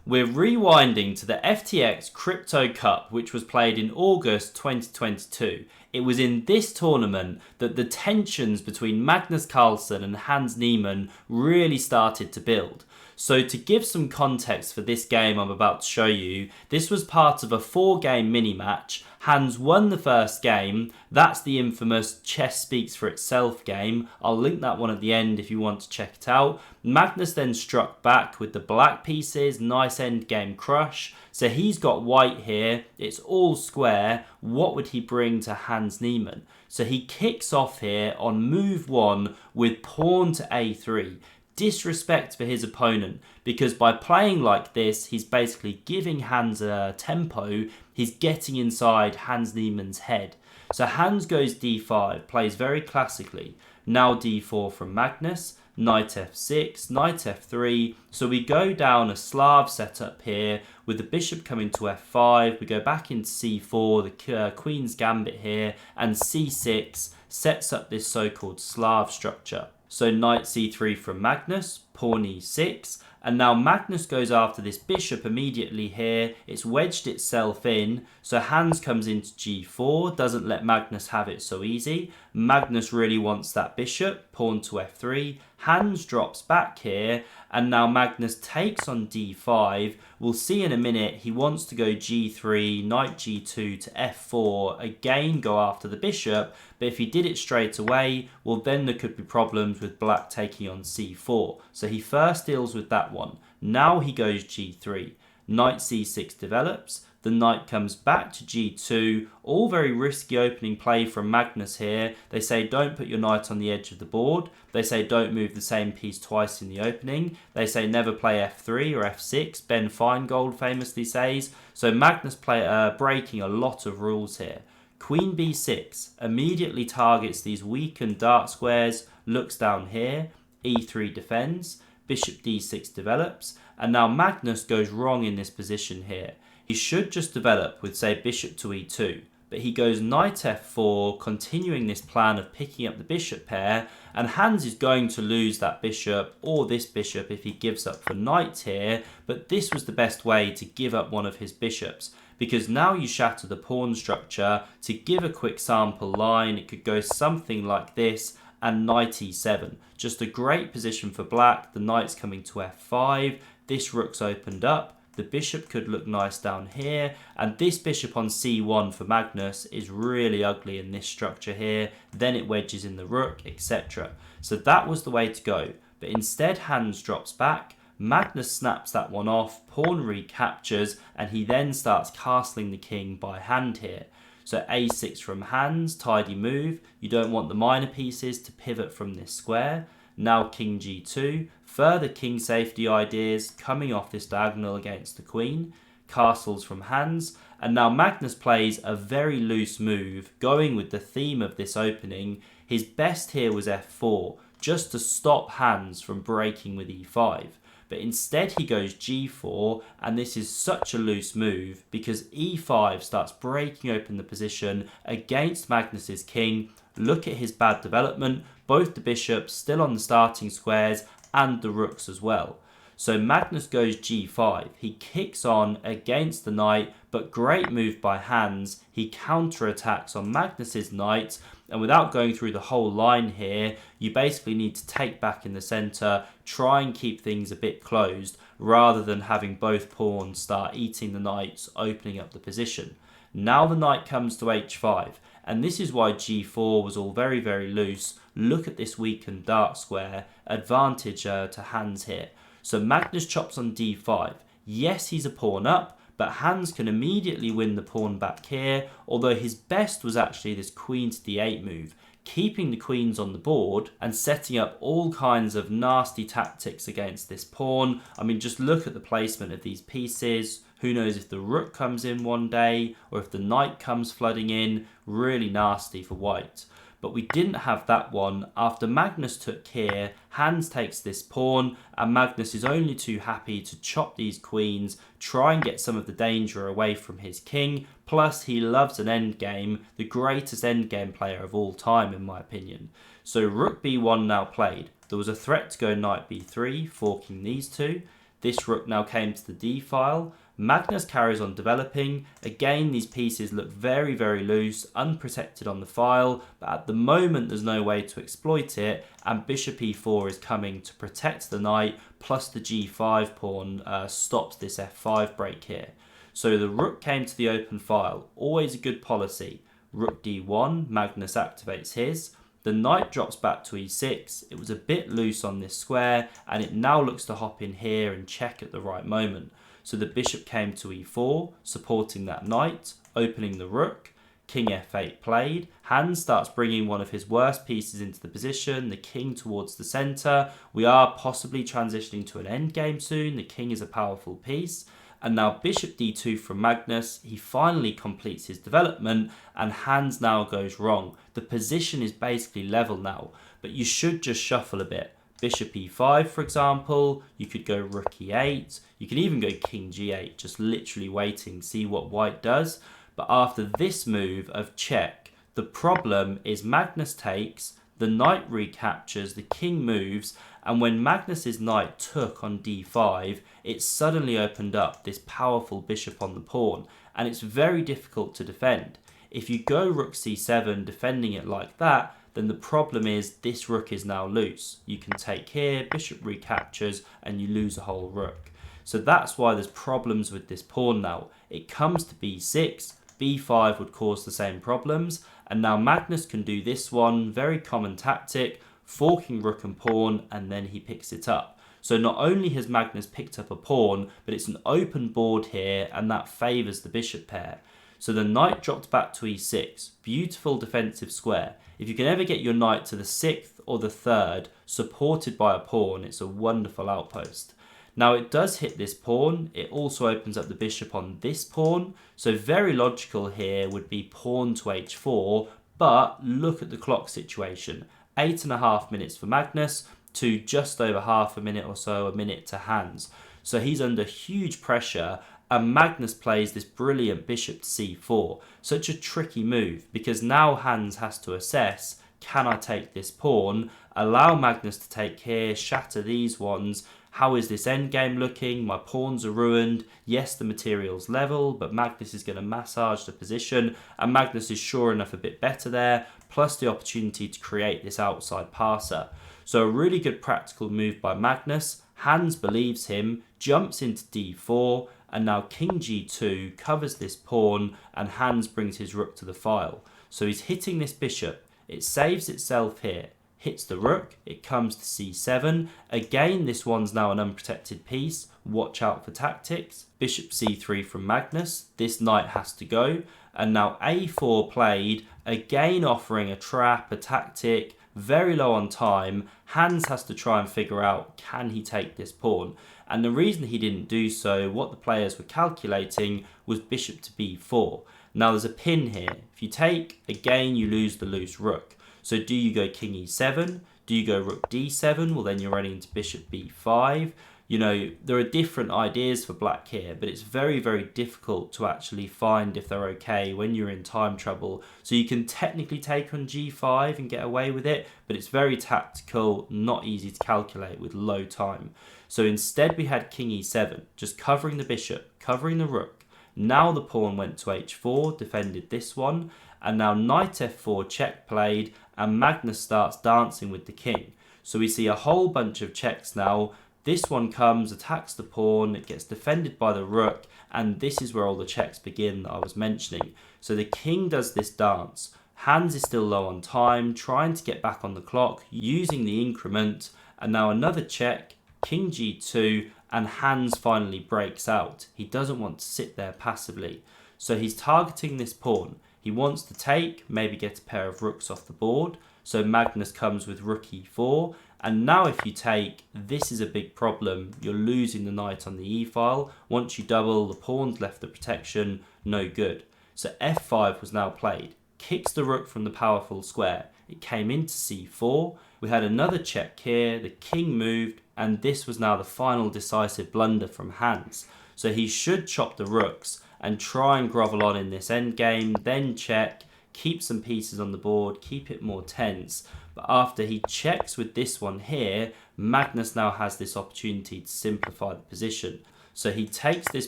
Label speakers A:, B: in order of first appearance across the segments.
A: We're rewinding to the FTX Crypto Cup, which was played in August 2022. It was in this tournament that the tensions between Magnus Carlsen and Hans Niemann really started to build. So to give some context for this game I'm about to show you, this was part of a 4-game mini-match. Hans won the first game. That's the infamous chess speaks for itself game. I'll link that one at the end if you want to check it out. Magnus then struck back with the black pieces, nice endgame crush. So he's got white here, it's all square. What would he bring to Hans Niemann? So he kicks off here on move 1 with pawn to a3. Disrespect for his opponent, because by playing like this, he's basically giving Hans a tempo. He's getting inside Hans Niemann's head. So Hans goes d5, plays very classically. Now d4 from Magnus, knight f6, knight f3. So we go down a Slav setup here with the bishop coming to f5. We go back into c4, the queen's gambit here, and c6 sets up this so-called Slav structure. So knight c3 from Magnus, pawn e6, and now Magnus goes after this bishop immediately here. It's wedged itself in, so Hans comes into g4, doesn't let Magnus have it so easy. Magnus really wants that bishop, pawn to f3. Hans drops back here, and now Magnus takes on d5. We'll see in a minute, he wants to go g3, knight g2 to f4, again go after the bishop, but if he did it straight away, well then there could be problems with black taking on c4. So he first deals with that one. Now he goes g3, knight c6 develops, the knight comes back to g2, all very risky opening play from Magnus here. They say don't put your knight on the edge of the board. They say don't move the same piece twice in the opening. They say never play f3 or f6, Ben Feingold famously says. So Magnus breaking a lot of rules here. Queen b6 immediately targets these weakened dark squares, looks down here, e3 defends, bishop d6 develops, and now Magnus goes wrong in this position here. He should just develop with, say, bishop to e2, but he goes knight f4, continuing this plan of picking up the bishop pair, and Hans is going to lose that bishop or this bishop if he gives up for knight here, but this was the best way to give up one of his bishops, because now you shatter the pawn structure. To give a quick sample line, it could go something like this, and knight e7. Just a great position for black. The knight's coming to f5, this rook's opened up. The bishop could look nice down here, and this bishop on c1 for Magnus is really ugly in this structure here. Then it wedges in the rook, etc. So that was the way to go, but instead Hans drops back. Magnus snaps that one off, pawn recaptures, and he then starts castling the king by hand here. So a6 from Hans, tidy move. You don't want the minor pieces to pivot from this square. Now king g2, further king safety ideas coming off this diagonal against the queen. Castles from Hans, and now Magnus plays a very loose move, going with the theme of this opening. His best here was f4, just to stop Hans from breaking with e5. But instead he goes g4, and this is such a loose move because e5 starts breaking open the position against Magnus's king. Look at his bad development, both the bishops still on the starting squares and the rooks as well. So Magnus goes g5, he kicks on against the knight, but great move by Hans. He counterattacks on Magnus's knight, and without going through the whole line here, you basically need to take back in the centre, try and keep things a bit closed, rather than having both pawns start eating the knights, opening up the position. Now the knight comes to h5, and this is why g4 was all very, very loose. Look at this weakened dark square, advantage to Hans here. So Magnus chops on d5. Yes, he's a pawn up, but Hans can immediately win the pawn back here, although his best was actually this queen to d8 move, keeping the queens on the board and setting up all kinds of nasty tactics against this pawn. I mean, just look at the placement of these pieces. Who knows if the rook comes in one day or if the knight comes flooding in. Really nasty for white. But we didn't have that one. After Magnus took here, Hans takes this pawn, and Magnus is only too happy to chop these queens, try and get some of the danger away from his king. Plus, he loves an endgame, the greatest endgame player of all time, in my opinion. So rook b1 now played. There was a threat to go knight b3, forking these two. This rook now came to the d file. Magnus carries on developing. Again, these pieces look very, very loose, unprotected on the file, but at the moment there's no way to exploit it, and bishop e4 is coming to protect the knight, plus the g5 pawn stops this f5 break here. So the rook came to the open file, always a good policy. Rook d1, Magnus activates his. The knight drops back to e6. It was a bit loose on this square, and it now looks to hop in here and check at the right moment. So the bishop came to e4, supporting that knight, opening the rook. King f8 played. Hans starts bringing one of his worst pieces into the position, the king towards the centre. We are possibly transitioning to an endgame soon. The king is a powerful piece. And now bishop d2 from Magnus. He finally completes his development, and Hans now goes wrong. The position is basically level now, but you should just shuffle a bit. Bishop e5, for example. You could go rook e8. You can even go king g8, just literally waiting, see what white does. But after this move of check, the problem is Magnus takes, the knight recaptures, the king moves, and when Magnus's knight took on d5, it suddenly opened up this powerful bishop on the pawn, and it's very difficult to defend. If you go rook c7 defending it like that, then the problem is this rook is now loose. You can take here, bishop recaptures, and you lose a whole rook. So that's why there's problems with this pawn now. It comes to b6, b5 would cause the same problems, and now Magnus can do this one, very common tactic, forking rook and pawn, and then he picks it up. So not only has Magnus picked up a pawn, but it's an open board here, and that favours the bishop pair. So the knight dropped back to e6, beautiful defensive square. If you can ever get your knight to the 6th or the 3rd, supported by a pawn, it's a wonderful outpost. Now it does hit this pawn, it also opens up the bishop on this pawn, so very logical here would be pawn to h4, but look at the clock situation. 8.5 minutes for Magnus to just over half a minute or so, a minute to Hans. So he's under huge pressure, and Magnus plays this brilliant bishop to c4. Such a tricky move, because now Hans has to assess, can I take this pawn, allow Magnus to take here, shatter these ones. How is this endgame looking? My pawns are ruined. Yes, the material's level, but Magnus is going to massage the position, and Magnus is sure enough a bit better there, plus the opportunity to create this outside passer. So a really good practical move by Magnus. Hans believes him, jumps into d4, and now king g2 covers this pawn, and Hans brings his rook to the file. So he's hitting this bishop. It saves itself here. Hits the rook, it comes to c7. Again, this one's now an unprotected piece. Watch out for tactics. Bishop c3 from Magnus. This knight has to go. And now a4 played, again offering a trap, a tactic, very low on time. Hans has to try and figure out, can he take this pawn? And the reason he didn't do so, what the players were calculating, was bishop to b4. Now there's a pin here. If you take, again you lose the loose rook. So do you go king e7? Do you go rook d7? Well, then you're running into bishop b5. You know, there are different ideas for black here, but it's very, very difficult to actually find if they're okay when you're in time trouble. So you can technically take on g5 and get away with it, but it's very tactical, not easy to calculate with low time. So instead we had king e7, just covering the bishop, covering the rook. Now the pawn went to h4, defended this one, and now knight f4 check played, and Magnus starts dancing with the king. So we see a whole bunch of checks now. This one comes, attacks the pawn, it gets defended by the rook, and this is where all the checks begin that I was mentioning. So the king does this dance. Hans is still low on time, trying to get back on the clock, using the increment, and now another check, king g2, and Hans finally breaks out. He doesn't want to sit there passively. So he's targeting this pawn. He wants to take, maybe get a pair of rooks off the board. So Magnus comes with rook e4. And now if you take, this is a big problem. You're losing the knight on the e-file. Once you double, the pawn's left the protection, no good. So f5 was now played. Kicks the rook from the powerful square. It came into c4. We had another check here. The king moved. And this was now the final decisive blunder from Hans. So he should chop the rooks and try and grovel on in this endgame, then check, keep some pieces on the board, keep it more tense. But after he checks with this one here, Magnus now has this opportunity to simplify the position. So he takes this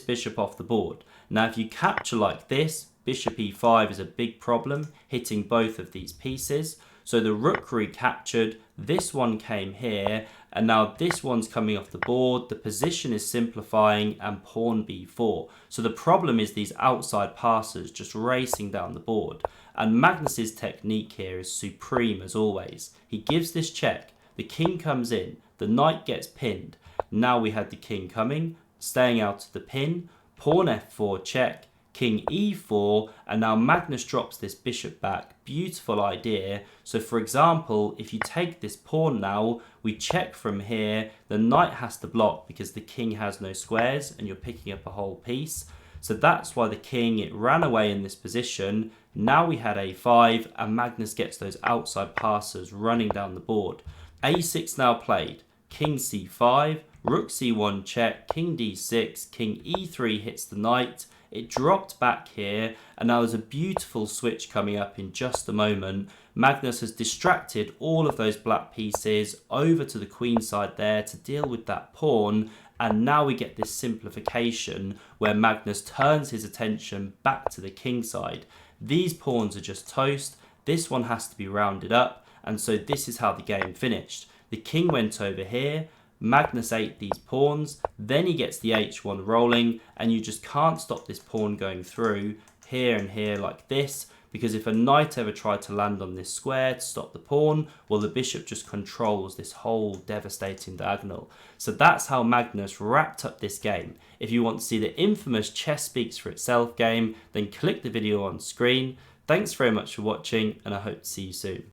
A: bishop off the board. Now if you capture like this, bishop e5 is a big problem, hitting both of these pieces. So the rook recaptured, this one came here, and now this one's coming off the board, the position is simplifying, and pawn b4. So the problem is these outside passes just racing down the board. And Magnus's technique here is supreme as always. He gives this check, the king comes in, the knight gets pinned. Now we had the king coming, staying out of the pin, pawn f4 check, king e4, and now Magnus drops this bishop back. Beautiful idea. So for example, if you take this pawn now, we check from here, the knight has to block because the king has no squares and you're picking up a whole piece. So that's why the king, it ran away in this position. Now we had a5 and Magnus gets those outside passes running down the board. a6 now played, king c5, rook c1 check, king d6, king e3 hits the knight. It dropped back here, and now there's a beautiful switch coming up in just a moment. Magnus has distracted all of those black pieces over to the queen side there to deal with that pawn, and now we get this simplification where Magnus turns his attention back to the king side. These pawns are just toast, this one has to be rounded up, and so this is how the game finished. The king went over here, Magnus ate these pawns, then he gets the h1 rolling, and you just can't stop this pawn going through here and here like this, because if a knight ever tried to land on this square to stop the pawn, well, the bishop just controls this whole devastating diagonal. So that's how Magnus wrapped up this game. If you want to see the infamous chess speaks for itself game, then click the video on screen. Thanks very much for watching, and I hope to see you soon.